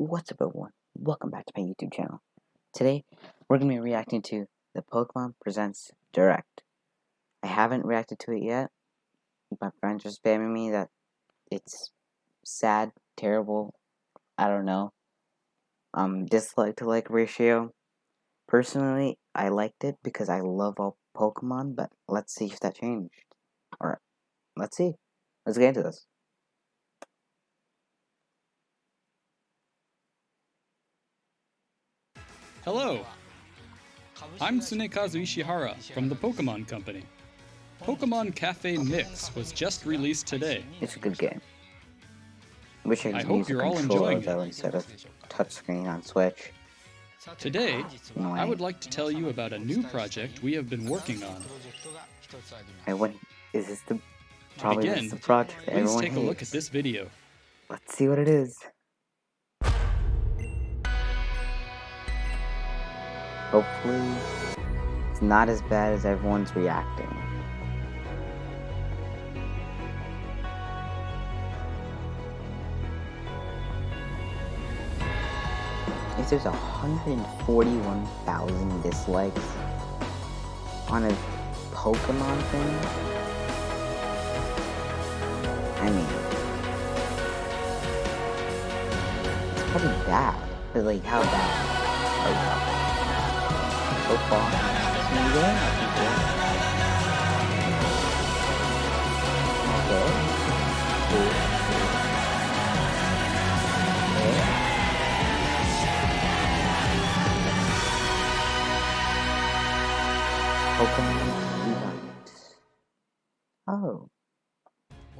What's up, everyone? Welcome back to my YouTube channel. Today, we're going to be reacting to the Pokemon Presents Direct. I haven't reacted to it yet. My friends are spamming me that it's sad, terrible, I don't know. Dislike to like ratio. Personally, I liked it because I love all Pokemon, but let's see if that changed. Alright, let's see. Let's get into this. Hello, I'm Tsunekazu Ishihara from the Pokemon Company. Pokemon Cafe Mix was just released today. It's a good game. Wish I could hope use a you're all controller enjoying though it. instead of touchscreen on Switch. Today, Annoying. I would like to tell you about a new project we have been working on. Is this the To probably begin, this is the project that please everyone take a look hates. at this video. Let's see what it is. Hopefully, it's not as bad as everyone's reacting. If there's 141,000 dislikes on a Pokemon thing, I mean, it's pretty bad. But like, how bad are we talking? So far, it's been good. I think good. Okay. Cool. Pokemon Unite. Oh.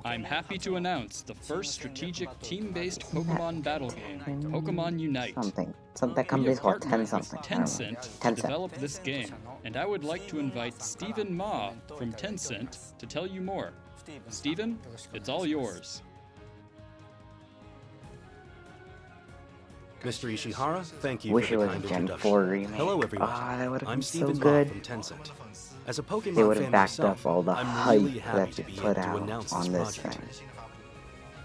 I'm happy to announce the first strategic team-based Pokemon battle game, Pokemon Unite. Something that We company's have called partnered 10 with something. I don't know. Tencent to Tencent. develop this game, and I would like to invite Stephen Ma from Tencent to tell you more. Stephen, it's all yours. Mr. Ishihara, thank you Wish for it the was a kind Gen 4 introduction. remake. Hello, everyone. That would have I'm been so Stephen Ma good. from Tencent. As a Pokemon They would have fan backed myself, up all the I'm hype really happy that to they be put able to out announce on this this project. thing.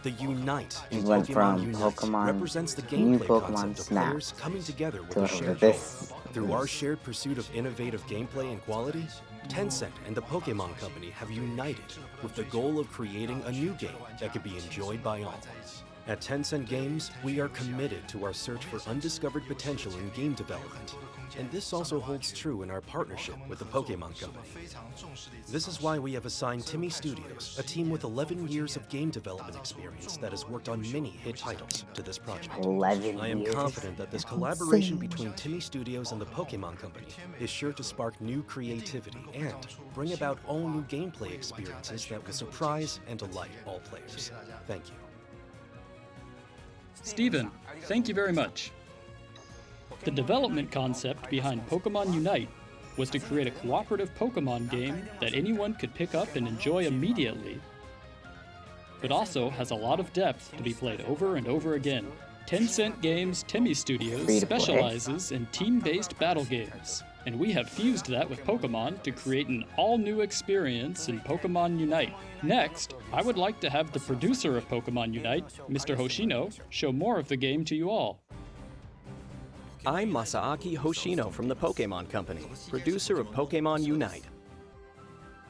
The Unite It in went Pokemon from Unite Pokemon represents the new gameplay Pokemon concept of Snap players coming together with to a shared this. goal. Through our shared pursuit of innovative gameplay and quality, Tencent and the Pokemon Company have united with the goal of creating a new game that could be enjoyed by all. At Tencent Games, we are committed to our search for undiscovered potential in game development, and this also holds true in our partnership with the Pokemon Company. This is why we have assigned Timmy Studios, a team with 11 years of game development experience that has worked on many hit titles, to this project. 11 I am years. confident that this That's collaboration insane. between Timmy Studios and the Pokemon Company is sure to spark new creativity and bring about all new gameplay experiences that will surprise and delight all players. Thank you. Stephen, thank you very much. The development concept behind Pokemon Unite was to create a cooperative Pokemon game that anyone could pick up and enjoy immediately, but also has a lot of depth to be played over and over again. Tencent Games Timmy Studios Free to play. specializes in team-based battle games, and we have fused that with Pokemon to create an all-new experience in Pokemon Unite. Next, I would like to have the producer of Pokemon Unite, Mr. Hoshino, show more of the game to you all. I'm Masaaki Hoshino from the Pokemon Company, producer of Pokemon Unite.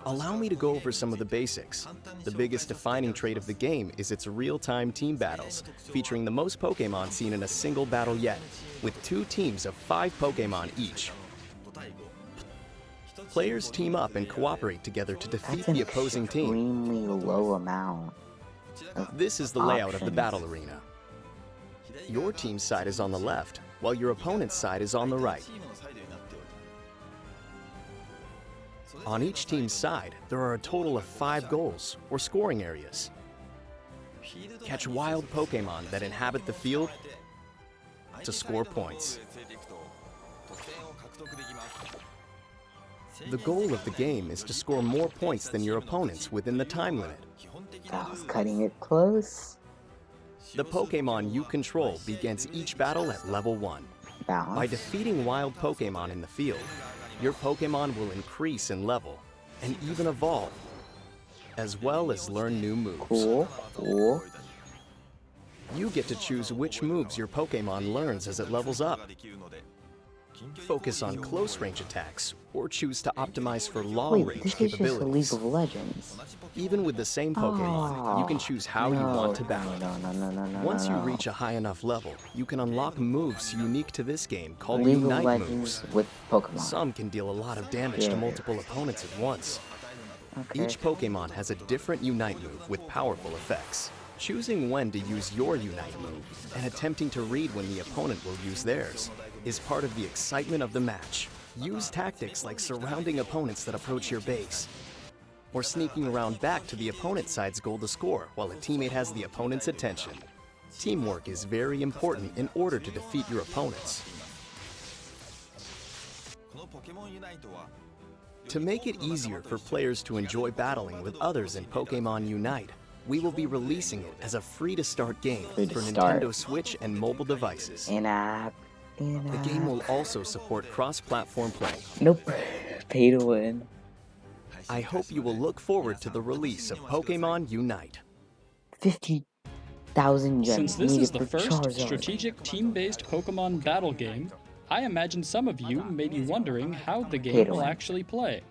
Allow me to go over some of the basics. The biggest defining trait of the game is its real-time team battles, featuring the most Pokemon seen in a single battle yet, with 2 teams of 5 Pokemon each. Players team up and cooperate together to defeat That's an the opposing team. extremely low amount. This is the layout of the options. battle arena. Your team's side is on the left, while your opponent's side is on the right. On each team's side, there are a total of 5 goals, or scoring areas. Catch wild Pokemon that inhabit the field to score points. The goal of the game is to score more points than your opponents within the time limit. That was cutting it close. The Pokemon you control begins each battle at level 1. Balance. By defeating wild Pokemon in the field, your Pokemon will increase in level and even evolve, as well as learn new moves. Cool. You get to choose which moves your Pokémon learns as it levels up. Focus on close-range attacks, or choose to optimize for Wait, long-range this is just a League capabilities. of Legends. Even with the same Pokémon, you can choose how you want to battle. No. Once you reach a high enough level, you can unlock moves unique to this game called League of Unite Legends moves. with Pokemon. Some can deal a lot of damage to multiple opponents at once. Okay. Each Pokémon has a different Unite move with powerful effects. Choosing when to use your Unite move and attempting to read when the opponent will use theirs is part of the excitement of the match. Use tactics like surrounding opponents that approach your base, or sneaking around back to the opponent's side's goal to score while a teammate has the opponent's attention. Teamwork is very important in order to defeat your opponents. To make it easier for players to enjoy battling with others in Pokémon Unite, we will be releasing it as a free-to-start game for Nintendo Switch and mobile devices. In-app. The game will also support cross-platform play. Nope. Pay to win. I hope you will look forward to the release of Pokémon Unite. 50,000 gems. Since this needed is the for first Charizard. strategic team-based Pokemon battle game, I imagine some of you may be wondering how the Pay game to will win. actually play.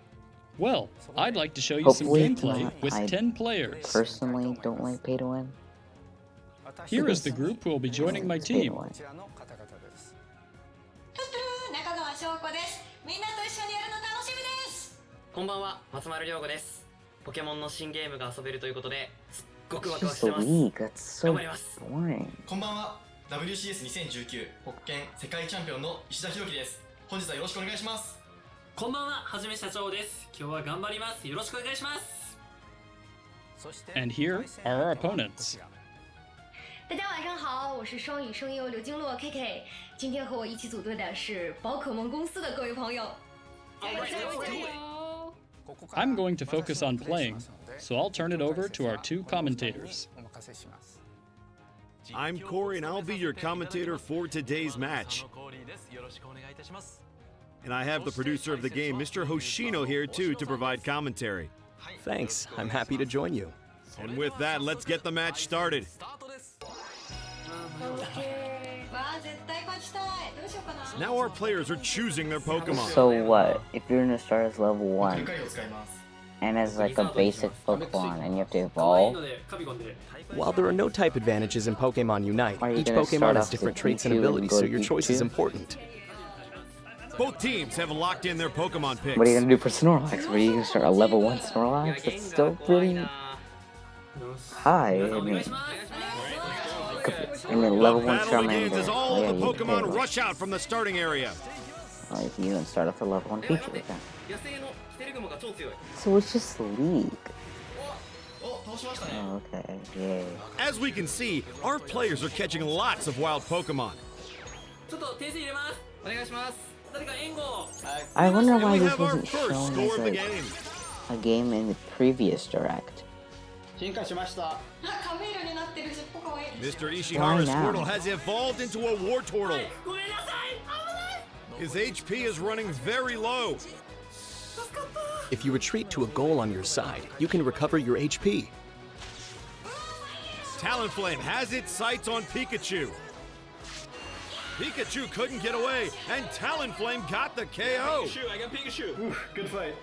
Well, I'd like to show you Hopefully some it's gameplay not. with I 10 players. Personally, don't like pay to win. Here is the group who will be joining my It's pay to team. win. 中川翔子です。みんなと一緒にやるの楽しみです。こんばんは、松丸亮吾です。ポケモンの新ゲームが遊べるということで、すっごくワクワク Just して a ます。 week. That's so 頑張ります。 boring. こんばんは WCS2019 ホッケン世界チャンピオンの石田裕樹です。本日はよろしくお願いします。こんばんは、はじめ社長です。今日は頑張ります。よろしくお願いします。 And here are our opponents. 大家晚上好，我是双语声优刘金洛 KK。今天和我一起组队的是宝可梦公司的各位朋友。 I'm going to focus on playing, so I'll turn it over to our two commentators. I'm Corey, and I'll be your commentator for today's match. And I have the producer of the game, Mr. Hoshino, here too to provide commentary. Thanks, I'm happy to join you. And with that, let's get the match started. わあ、絶対勝ちたい。どうしようかな。 Now our players are choosing their Pokemon. So what? If you're gonna start as level ル 1 カリを使います。 and as like a basic Pokemon and you have to 可愛い evolve, ので、カビゴンで。 While there are no type advantages in Pokemon Unite, Are you each gonna Pokemon start has off different with traits and Pikachu and abilities, go so to your choice is Pikachu? important. Both teams have locked in their Pokemon picks. what are you gonna do for Snorlax? What are you gonna start a level 1 Snorlax? That's still pretty high. I お願い mean, します。 and then The level 1 battle Charmander. begins as all Oh, yeah, of the you can Pokemon pay to rush out from the starting area. win. Oh, you can start off a level 1 Pikachu with that. 野生のキテルグモが超強い。 So it's just League. お、倒しましたね。 Oh, okay, yay. As we can see, our players are catching lots of wild Pokemon. ちょっと点数入れます。お願いします。誰か援護を。 I wonder And why we this have our wasn't first shown score as of the like game. a game in the previous direct. 進化しました。あ、カメールになってるしっぽかわいい。 Mr. Why Ishihara's now? Squirtle has evolved into a Wartortle. ごめんなさい。危ない。 His HP is running very low. If you retreat to a goal on your side, you can recover your HP. Talonflame has its sights on Pikachu. Pikachu couldn't get away, and Talonflame got the KO. Good fight.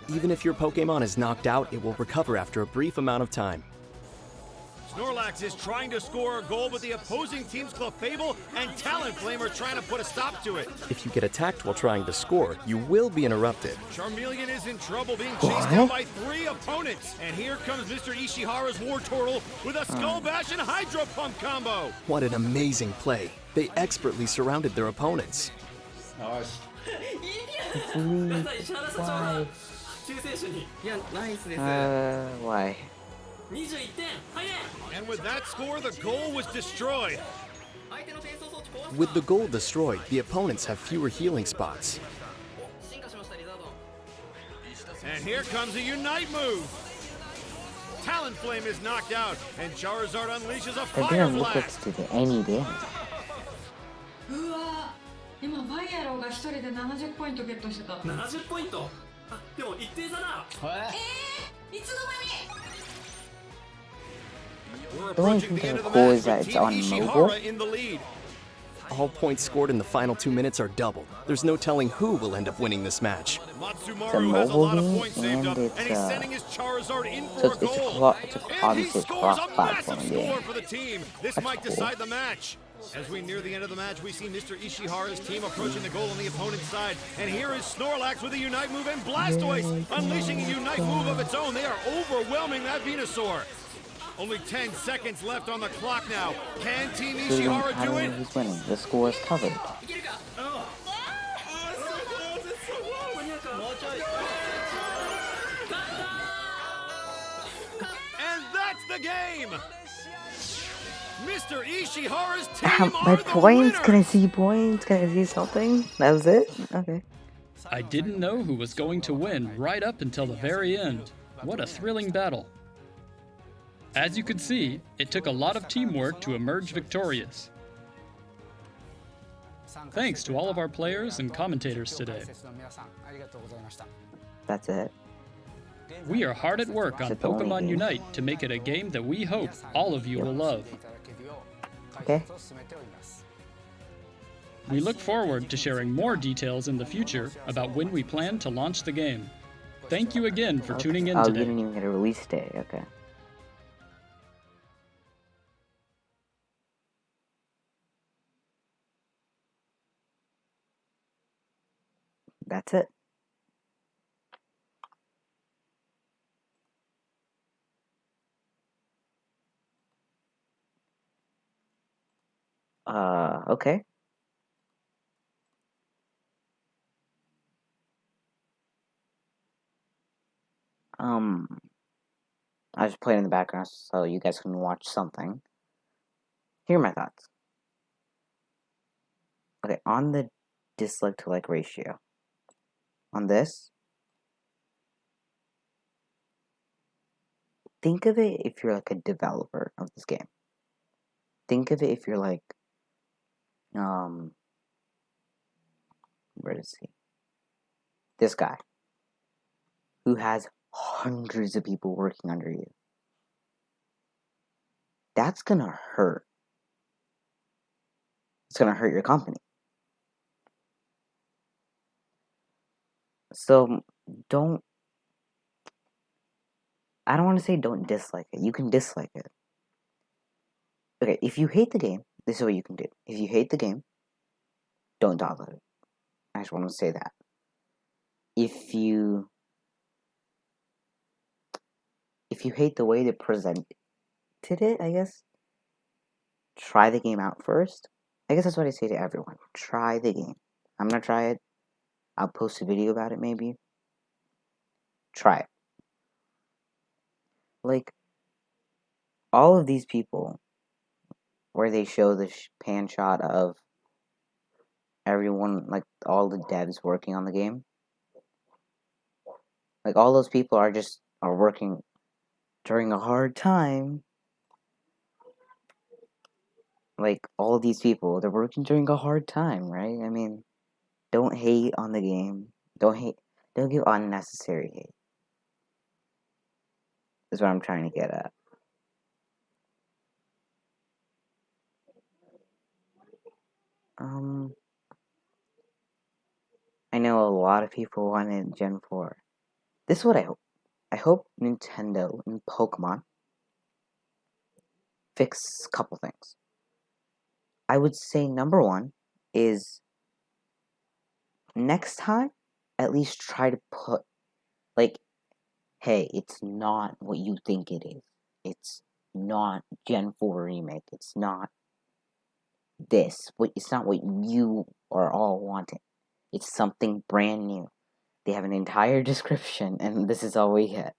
Even if your Pokemon is knocked out, it will recover after a brief amount of time. Snorlax is trying to score a goal, but the opposing team's Clefable and Talonflame are trying to put a stop to it. If you get attacked while trying to score, you will be interrupted. Charmeleon is in trouble being chased down by 3 opponents. And here comes Mr. Ishihara's Wartortle with a Skull Bash and Hydro Pump combo. What an amazing play. They expertly surrounded their opponents. また石原社長が救世主に。いや、ナイスです。 Why? 21点。はいね。 And with that score, the goal was destroyed. 相手の転送装置壊す。 With the goal destroyed, the opponents have fewer healing spots. 進化しましたリザードン。 And here comes a Unite move. Talonflame is knocked out, and Charizard unleashes a That Fire didn't look like Blast. to do any damage. うわー、今バイアローが一人で70ポイントゲットしてた。 70ポイント。あ、でも一定差だ。いつの間に。We're The only approaching thing the end that's of the cool match is that with it's Team on mobile. Ishihara in the lead. All points scored in the final 2 minutes are doubled. There's no telling who will end up winning this match. Matsumaru has a mobile lot of game, points saved up, and and he's sending his Charizard in so for a goal. And he obviously a scores a massive cross-platform game. score for the team. This That's might cool. decide the match. As we near the end of the match, we see Mr. Ishihara's team approaching the goal on the opponent's side. And here is Snorlax with a Unite move and Blastoise unleashing a Unite move of its own. They are overwhelming that Venusaur. Only 10 seconds left on the clock now. Can Team Ishihara do it? Who's winning? The score is covered. And that's the game! Mr. Ishihara's team My are the points? Can I winners! see points? Can I see something? That was it? Okay. I didn't know who was going to win right up until the very end. What a thrilling battle. As you could see, it took a lot of teamwork to emerge victorious. Thanks to all of our players and commentators today. That's it. We are hard at work on Is it the only Pokemon game? Unite to make it a game that we hope all of you will love. Okay. We look forward to sharing more details in the future about when we plan to launch the game. Thank you again for tuning in Oh, you today. didn't even get a release date. Okay. That's it. Okay. I just played in the background so you guys can watch something. Here are my thoughts. Okay, on the dislike to like ratio. On this, think of it if you're like a developer of this game. Think of it if you're like, where is he? This guy, who has hundreds of people working under you. That's gonna hurt. It's gonna hurt your company. So, I don't want to say don't dislike it. You can dislike it. Okay, if you hate the game, this is what you can do. If you hate the game, don't download it. I just want to say that. If you hate the way they presented it, I guess, try the game out first. I guess that's what I say to everyone. Try the game. I'm gonna try it. I'll post a video about it maybe. Try it. Like, all of these people, where they show the pan shot of everyone, like, all the devs working on the game. Like, all those people are working during a hard time. Like, all these people, they're working during a hard time, right? I mean, don't hate on the game. Don't give unnecessary hate. That's what I'm trying to get at. I know a lot of people wanted Gen 4. This is what I hope. I hope Nintendo and Pokemon fix a couple things. I would say number one is next time, at least try to put, like, hey, it's not what you think it is. It's not Gen 4 remake. It's not this. It's not what you are all wanting. It's something brand new. They have an entire description, and this is all we get.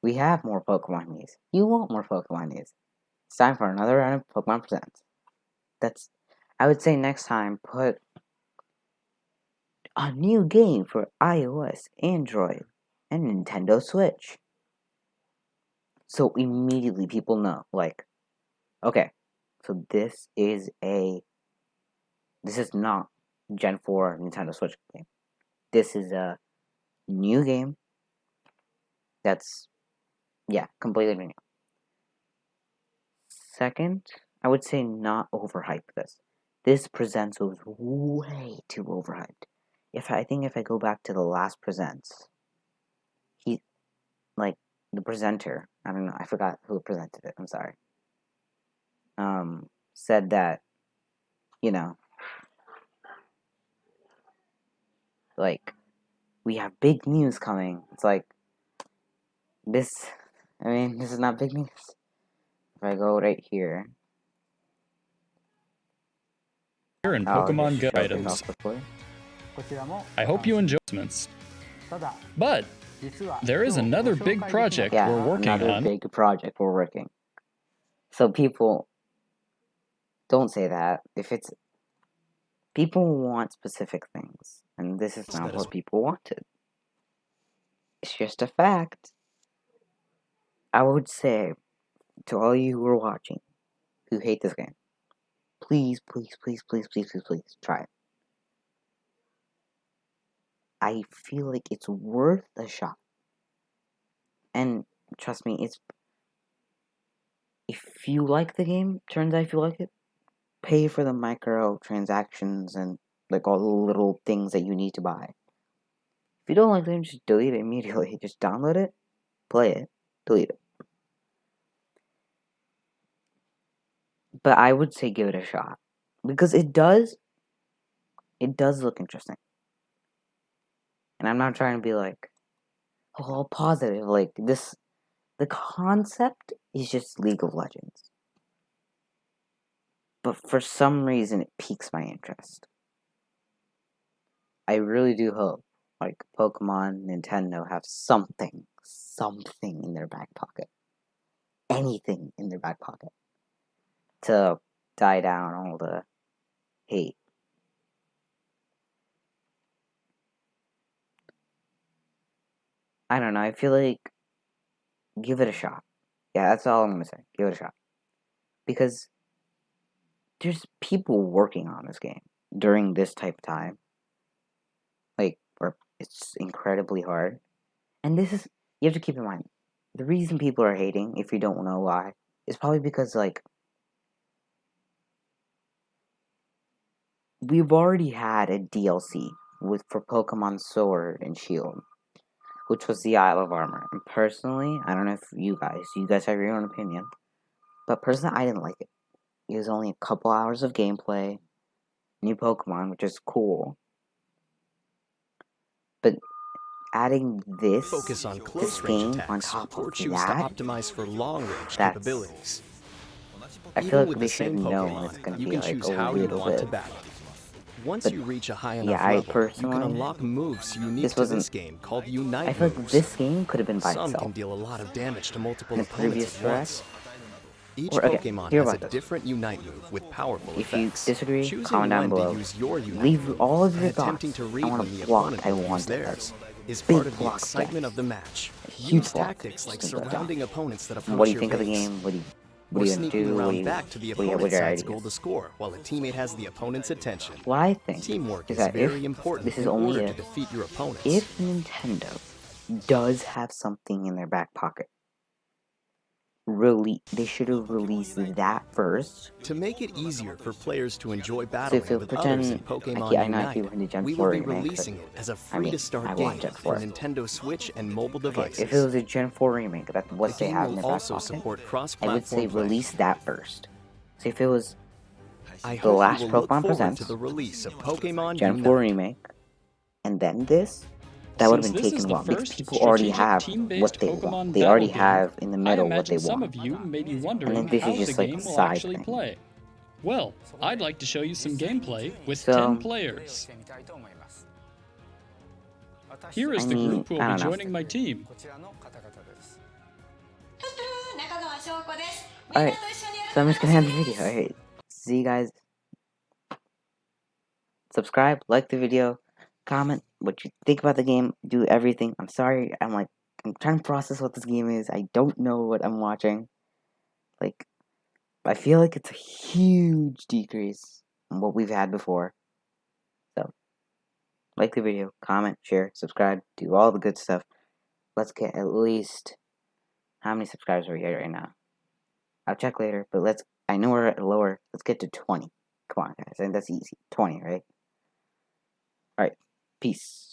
We have more Pokemon news. You want more Pokemon news. It's time for another round of Pokemon Presents. I would say next time, put a new game for iOS, Android, and Nintendo Switch. So immediately people know, like, okay, so this is not Gen 4 Nintendo Switch game. This is a new game that's, completely new. Second, I would say not overhype this. This Presents was way too overhyped. I think if I go back to the last Presents, he, like, the presenter, I don't know, I forgot who presented it, I'm sorry, said that, you know, like, we have big news coming. It's like, this is not big news. If I go right here, And I'll Pokemon just Go show this items. off quickly. I hope you enjoy this. But there is another big project Yeah, we're working another on. big project we're working. So people, don't say that. People want specific things, and this is not what people wanted. It's just a fact. I would say to all you who are watching, who hate this game, please, please, please, please, please, please, please, try it. I feel like it's worth a shot. And trust me, if you like the game, turns out if you like it, pay for the micro transactions and like all the little things that you need to buy. If you don't like the game, just delete it immediately. Just download it, play it, delete it. But I would say give it a shot. Because it does look interesting. And I'm not trying to be like, all positive. Like, the concept is just League of Legends. But for some reason, it piques my interest. I really do hope, like, Pokemon, Nintendo have something in their back pocket. Anything in their back pocket. To die down all the hate. I don't know, I feel like, give it a shot. Yeah, that's all I'm gonna say. Give it a shot. Because there's people working on this game during this type of time. Like, where it's incredibly hard. And you have to keep in mind, the reason people are hating, if you don't know why, is probably because, like, we've already had a DLC for Pokemon Sword and Shield, which was the Isle of Armor. And personally, I don't know if you guys have your own opinion, but personally, I didn't like it. It was only a couple hours of gameplay, new Pokemon, which is cool. But adding this Focus on close range game attacks on top of or choose to that, optimize for long range that's- capabilities. I Even feel like with they the same should know Pokemon, it's gonna you be can like choose a how you little want to bit. battle. Once But, you reach a high yeah, enough I level, you personally- can unlock moves unique this to this wasn't- game called Unite I feel like moves. this game could have been by Some itself. can deal a lot of damage to multiple In the opponents previous at once. Each okay, Pokemon hear has a about this. different Unite move with powerful If you effects. disagree, Choosing comment down when below. to use your Unite Leave move all of your and attempting thoughts. to I read want when a the block. opponent I will use want theirs is big part of the block, excitement yes. of the match. Huge Use block. tactics like Just like that. surrounding opponents that approach What do you your think of the base. game? What Or are you gonna sneaking do? around back to the opponent's what are your side's ideas? goal to score while a teammate has the opponent's attention. What I think Teamwork is is that very if important this is in only order to defeat your opponents. if Nintendo does have something in their back pocket, they should have released that first. To make it easier for players to enjoy So battling if you with others in pretend, Pokemon I know I keep Unite, in the Gen we 4 will be remake, releasing it as a I free-to-start want game Gen for 4. Nintendo Switch and mobile Okay, devices. if it was a Gen 4 remake, that's what the they game have in will their back also pocket, support I would cross-platform say play. release that first. So if it was I the hope last you will look Pokemon forward Presents, to the release of Pokemon Gen Unite. 4 remake, and then this, that would have Since been this is taken the well, because first people already strategic have team-based what they Pokemon want. They already battle have game, in the I middle what they imagine some want. of you may be And wondering then this how is the just like game a will side actually thing. play. Well, I'd like to show you some gameplay with So, 10 players. Here is I the mean, group who will I be don't know. joining my team. Alright, so I'm just gonna end the video. Alright, see you guys. Subscribe, like the video, comment what you think about the game, do everything. I'm sorry, I'm trying to process what this game is. I don't know what I'm watching. Like, I feel like it's a huge decrease from what we've had before. So, like the video, comment, share, subscribe, do all the good stuff. Let's get at least, how many subscribers are we at right now? I'll check later, but I know we're at lower. Let's get to 20. Come on, guys. I think that's easy. 20, right? Alright. Peace.